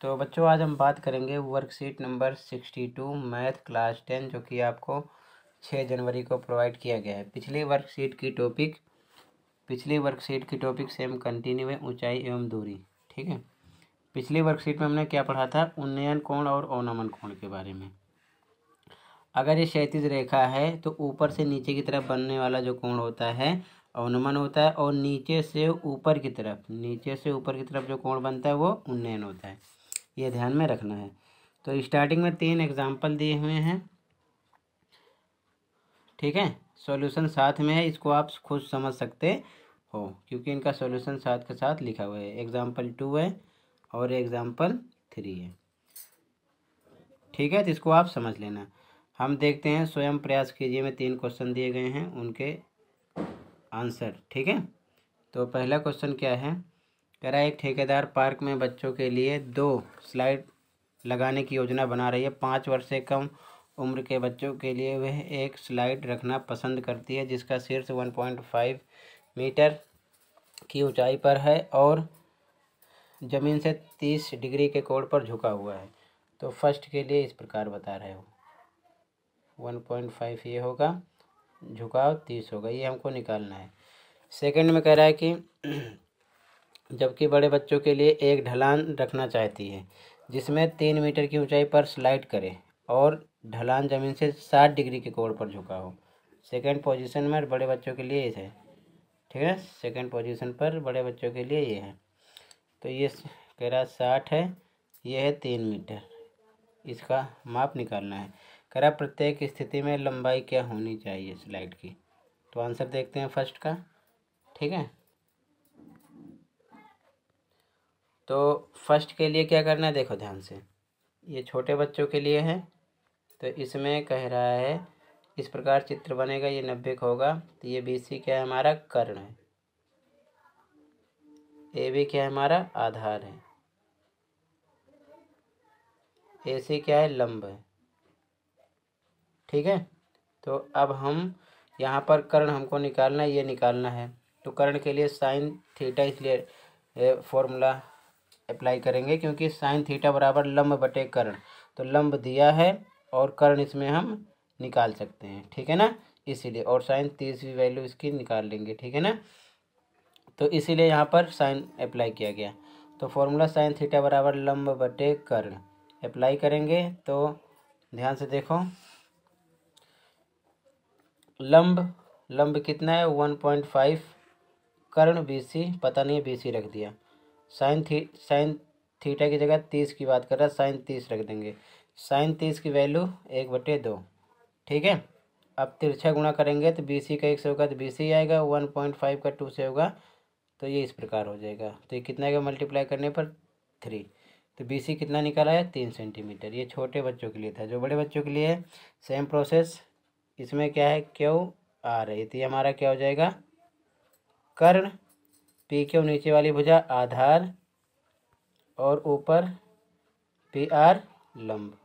तो बच्चों आज हम बात करेंगे वर्कशीट नंबर 62 मैथ क्लास 10 जो कि आपको 6 जनवरी को प्रोवाइड किया गया है। पिछली वर्कशीट की टॉपिक सेम कंटिन्यू है, ऊंचाई एवं दूरी। ठीक है, पिछली वर्कशीट में हमने क्या पढ़ा था? उन्नयन कोण और अवनमन कोण के बारे में। अगर ये क्षैतिज रेखा है तो ऊपर से नीचे की तरफ बनने वाला जो कोण होता है अवनमन होता है, और नीचे से ऊपर की तरफ जो कोण बनता है वो उन्नयन होता है। ये ध्यान में रखना है। तो स्टार्टिंग में 3 एग्जाम्पल दिए हुए हैं। ठीक है, सॉल्यूशन साथ में है, इसको आप खुद समझ सकते हो क्योंकि इनका सॉल्यूशन साथ के साथ लिखा हुआ है। एग्जाम्पल 2 है और एग्जाम्पल 3 है। ठीक है, तो इसको आप समझ लेना। हम देखते हैं, स्वयं प्रयास कीजिए में 3 क्वेश्चन दिए गए हैं, उनके आंसर। ठीक है, तो पहला क्वेश्चन क्या है? कह रहा है एक ठेकेदार पार्क में बच्चों के लिए 2 स्लाइड लगाने की योजना बना रही है। 5 वर्ष से कम उम्र के बच्चों के लिए वह एक स्लाइड रखना पसंद करती है जिसका शीर्ष 1.5 मीटर की ऊंचाई पर है और ज़मीन से 30 डिग्री के कोण पर झुका हुआ है। तो फर्स्ट के लिए इस प्रकार बता रहे हो, 1.5 ये होगा, झुकाव 30 होगा, ये हमको निकालना है। सेकंड में कह रहा है कि जबकि बड़े बच्चों के लिए एक ढलान रखना चाहती है जिसमें 3 मीटर की ऊंचाई पर स्लाइड करे और ढलान ज़मीन से 60 डिग्री के कोण पर झुका हो। सेकंड पोजीशन में बड़े बच्चों के लिए ये है। ठीक है, सेकंड पोजीशन पर बड़े बच्चों के लिए ये है। तो ये कह रहा 60 है, ये है 3 मीटर, इसका माप निकालना है। कह रहा प्रत्येक स्थिति में लंबाई क्या होनी चाहिए स्लाइड की। तो आंसर देखते हैं फर्स्ट का। ठीक है, तो फर्स्ट के लिए क्या करना है, देखो ध्यान से। ये छोटे बच्चों के लिए है, तो इसमें कह रहा है इस प्रकार चित्र बनेगा, ये 90 का होगा। तो ये BC क्या है? हमारा कर्ण है। AB क्या है? हमारा आधार है। AC क्या है? लंब है। ठीक है, तो अब हम यहाँ पर कर्ण हमको निकालना है, ये निकालना है। तो कर्ण के लिए साइन थीटा, इसलिए फॉर्मूला अप्लाई करेंगे क्योंकि साइन थीटा बराबर लंब बटे कर्ण। तो लंब दिया है और कर्ण इसमें हम निकाल सकते हैं। ठीक है ना, इसीलिए। और साइन 30 की वैल्यू इसकी निकाल लेंगे। ठीक है ना, तो इसीलिए यहाँ पर साइन अप्लाई किया गया। तो फॉर्मूला साइन थीटा बराबर लंब बटे कर्ण अप्लाई करेंगे। तो ध्यान से देखो, लंब कितना है? 1.5, कर्ण BC पता नहीं है, BC रख दिया। साइन थीटा की जगह 30 की बात कर रहा है, साइन 30 रख देंगे। साइन 30 की वैल्यू 1/2। ठीक है, अब तिरछा गुणा करेंगे तो BC का 1 से होगा तो BC आएगा, 1.5 का 2 से होगा तो ये इस प्रकार हो जाएगा। तो ये कितना का मल्टीप्लाई करने पर 3। तो BC कितना निकाला है? 3 सेंटीमीटर। ये छोटे बच्चों के लिए था। जो बड़े बच्चों के लिए सेम प्रोसेस, इसमें क्या है? QR है, तो ये हमारा क्या हो जाएगा? कर्ण, PQ नीचे वाली भुजा आधार और ऊपर PR लंब।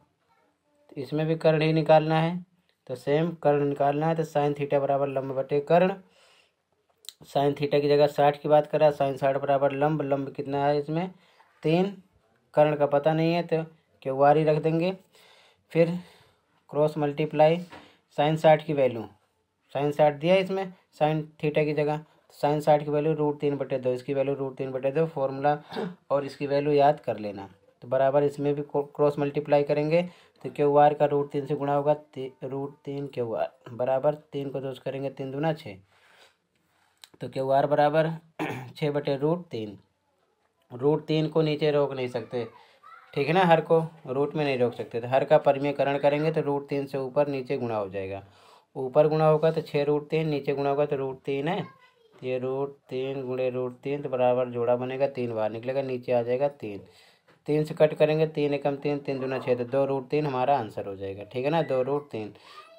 तो इसमें भी कर्ण ही निकालना है, तो सेम कर्ण निकालना है। तो साइन थीटा बराबर लंब बटे कर्ण। साइन थीटा की जगह 60 की बात कर रहा है, साइन 60 बराबर लंब कितना है इसमें? 3। कर्ण का पता नहीं है तो QR ही रख देंगे। फिर क्रॉस मल्टीप्लाई, साइन 60 की वैल्यू, साइन 60 दिया इसमें साइन थीटा की जगह, साइन 60 की वैल्यू √3/2, इसकी वैल्यू √3/2 फॉर्मूला, और इसकी वैल्यू याद कर लेना। तो बराबर इसमें भी क्रॉस मल्टीप्लाई करेंगे तो QR का √3 से गुणा होगा, √3 QR बराबर 3 को 2 से करेंगे 3 दूना 6। तो QR बराबर 6/√3। √3 को नीचे रोक नहीं सकते। ठीक है ना, हर को रूट में नहीं रोक सकते, तो हर का परिमेयकरण करेंगे तो √3 से ऊपर नीचे गुणा हो जाएगा। ऊपर गुणा होगा तो 6√3, नीचे गुणा होगा तो √3 है। ये √3 गुणे √3 तो बराबर जोड़ा बनेगा, 3 बार निकलेगा, नीचे आ जाएगा 3। 3 से कट करेंगे, 3 एकम 3, 3 दूना 6, तो 2√3 हमारा आंसर हो जाएगा। ठीक है ना, 2√3।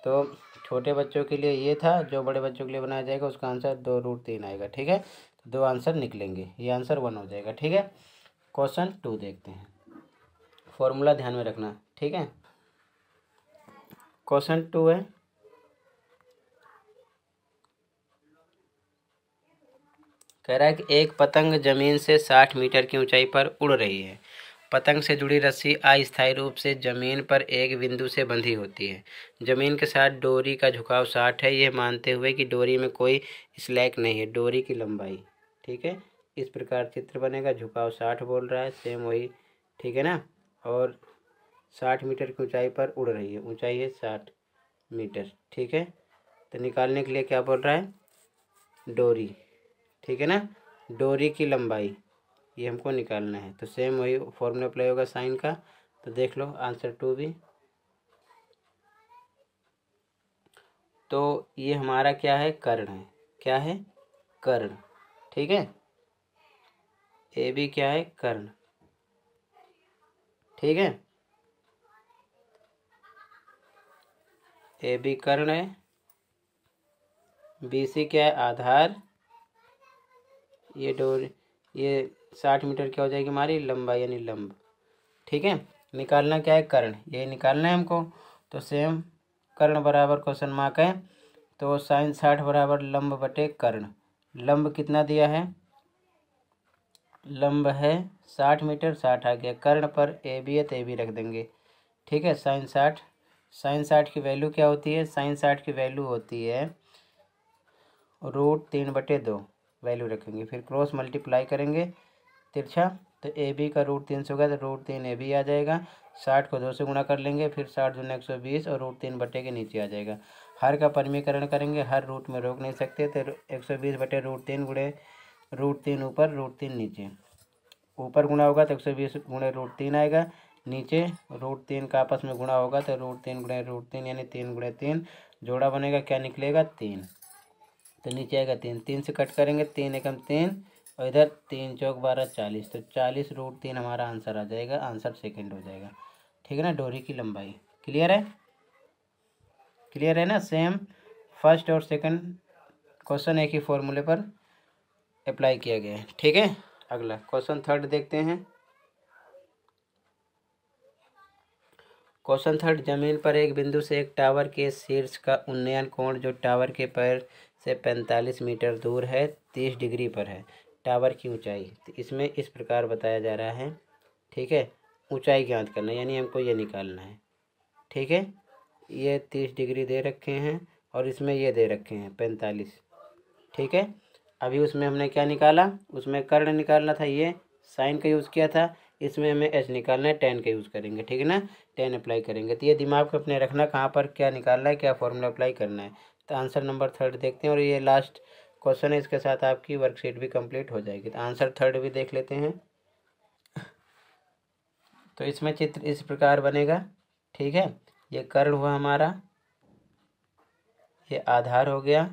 तो छोटे बच्चों के लिए ये था, जो बड़े बच्चों के लिए बनाया जाएगा उसका आंसर 2√3 आएगा। ठीक है, तो 2 आंसर निकलेंगे, ये आंसर 1 हो जाएगा। ठीक है, क्वेश्चन 2 देखते हैं। फॉर्मूला ध्यान में रखना। ठीक है, क्वेश्चन 2 है, कह रहा है कि एक पतंग जमीन से 60 मीटर की ऊंचाई पर उड़ रही है पतंग से जुड़ी रस्सी अस्थायी रूप से जमीन पर एक बिंदु से बंधी होती है। जमीन के साथ डोरी का झुकाव 60 है, यह मानते हुए कि डोरी में कोई स्लैक नहीं है। डोरी की लंबाई, ठीक है, इस प्रकार चित्र बनेगा। झुकाव 60 बोल रहा है, सेम वही, ठीक है ना। और 60 मीटर की ऊंचाई पर उड़ रही है, ऊंचाई है 60 मीटर, ठीक है। तो निकालने के लिए क्या बोल रहा है, डोरी, ठीक है ना, डोरी की लंबाई ये हमको निकालना है। तो सेम वही फॉर्मूला अप्लाई होगा साइन का। तो देख लो आंसर 2 भी। तो ये हमारा क्या है, कर्ण है। क्या है, कर्ण, ठीक है। ए बी क्या है, कर्ण, ठीक है। ए बी कर्ण है, बी सी क्या है, आधार। ये डोर, ये 60 मीटर क्या हो जाएगी हमारी लंबाई, यानी लंब, ठीक है। निकालना क्या है, कर्ण, ये निकालना है हमको। तो सेम कर्ण बराबर क्वेश्चन मार्क है। तो साइन 60 बराबर लंब बटे कर्ण। लंब कितना दिया है, लंब है 60 मीटर, 60 आ गया। कर्ण पर ए बी है तो ए बी रख देंगे, ठीक है। साइन 60, साइन 60 की वैल्यू क्या होती है, साइन 60 की वैल्यू होती है √3/2, वैल्यू रखेंगे। फिर क्रॉस मल्टीप्लाई करेंगे तिरछा, तो ए बी का √3 से होगा तो √3 ए बी आ जाएगा। 60 को 2 से गुणा कर लेंगे, फिर 60 दूनी 120 और √3 बटे के नीचे आ जाएगा। हर का परिमीकरण करेंगे, हर रूट में रोक नहीं सकते, तो 120 बटे √3 गुणे √3 ऊपर √3 नीचे। ऊपर गुणा होगा तो 120 गुणे √3 आएगा, नीचे √3 का आपस में गुणा होगा तो √3 गुणे √3 यानी 3 गुणे 3, जोड़ा बनेगा, क्या निकलेगा 3। तो नीचे आएगा 3, 3 से कट करेंगे, 3 एकम 3 और इधर 3 चौक 12 40, तो 40 √3 हमारा आंसर आ जाएगा। आंसर सेकंड हो जाएगा, ठीक है ना। डोरी की लंबाई क्लियर है, क्लियर है ना। सेम फर्स्ट और सेकंड क्वेश्चन एक ही फॉर्मूले पर अप्लाई किया गया है, ठीक है। अगला क्वेश्चन थर्ड देखते हैं। क्वेश्चन थर्ड, जमीन पर एक बिंदु से एक टावर के शीर्ष का उन्नयन कोण जो टावर के पैर से 45 मीटर दूर है 30 डिग्री पर है। टावर की ऊंचाई, तो इसमें इस प्रकार बताया जा रहा है, ठीक है। ऊंचाई ज्ञात करना है, यानी हमको ये निकालना है, ठीक है। ये 30 डिग्री दे रखे हैं और इसमें ये दे रखे हैं 45, ठीक है। अभी उसमें हमने क्या निकाला, उसमें कर्ण निकालना था, ये साइन का यूज़ किया था। इसमें हमें एच निकालना है, टेन का यूज़ करेंगे, ठीक है ना। टेन अप्लाई करेंगे, तो ये दिमाग में अपने रखना कहाँ पर क्या निकालना है, क्या फॉर्मूला अप्लाई करना है। तो आंसर नंबर थर्ड देखते हैं, और ये लास्ट क्वेश्चन है, इसके साथ आपकी वर्कशीट भी कंप्लीट हो जाएगी। तो आंसर थर्ड भी देख लेते हैं। तो इसमें चित्र इस प्रकार बनेगा, ठीक है। ये कर्ण हुआ हमारा, ये आधार हो गया,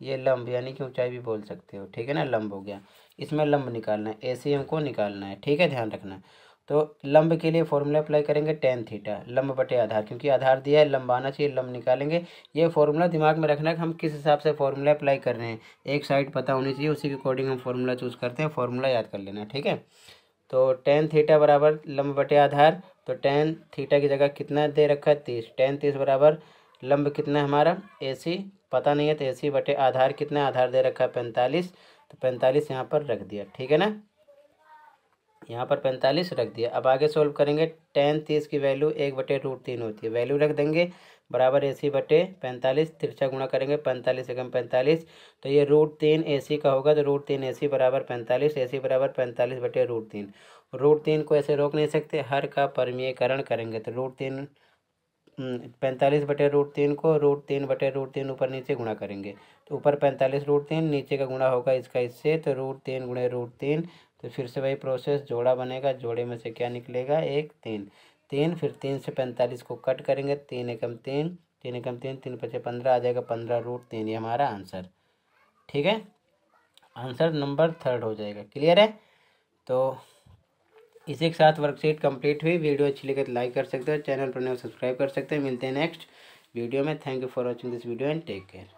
ये लंब यानी कि ऊंचाई भी बोल सकते हो, ठीक है ना, लंब हो गया। इसमें लंब निकालना है, ऐसे हमको निकालना है, ठीक है, ध्यान रखना। तो लंब के लिए फॉर्मूला अप्लाई करेंगे tan थीटा, लंब बटे आधार, क्योंकि आधार दिया है, लंब आना चाहिए, लंब निकालेंगे। ये फॉर्मूला दिमाग में रखना है कि हम किस हिसाब से फॉर्मूला अप्लाई कर रहे हैं, एक साइड पता होनी चाहिए, उसी के अकॉर्डिंग हम फॉर्मूला चूज़ करते हैं। फॉर्मूला याद कर लेना, ठीक है। तो tan थीटा बराबर लंब बटे आधार, तो tan थीटा की जगह कितना दे रखा है 30, tan 30 बराबर लंब कितना है हमारा AC पता नहीं है, तो AC बटे आधार कितना है, आधार दे रखा है 45, तो 45 यहाँ पर रख दिया, ठीक है ना। यहाँ पर 45 रख दिया। अब आगे सोल्व करेंगे, tan 30 की वैल्यू 1/√3 होती है, वैल्यू रख देंगे, बराबर AC बटे 45, तिरछा गुणा करेंगे 45 एकम 45, तो ये √3 AC का होगा, तो √3 AC बराबर 45, AC बराबर 45/√3। √3 को ऐसे रोक नहीं सकते, हर का परिमेयकरण करेंगे, तो √3 45/√3 को √3/√3 ऊपर नीचे गुणा करेंगे, तो ऊपर 45√3, नीचे का गुणा होगा इसका इससे, तो √3 गुणे √3, तो फिर से वही प्रोसेस, जोड़ा बनेगा, जोड़े में से क्या निकलेगा 1 3 3, फिर 3 से 45 को कट करेंगे, 3 एकम 3 3 एकम 3 3 5 15 आ जाएगा 15√3, ये हमारा आंसर, ठीक है। आंसर नंबर थर्ड हो जाएगा, क्लियर है। तो इसी के साथ वर्कशीट कंप्लीट हुई। वीडियो अच्छी लगे तो लाइक कर सकते हो, चैनल पर नए सब्सक्राइब कर सकते हैं। मिलते हैं नेक्स्ट वीडियो में। Thank you for watching this video and take care.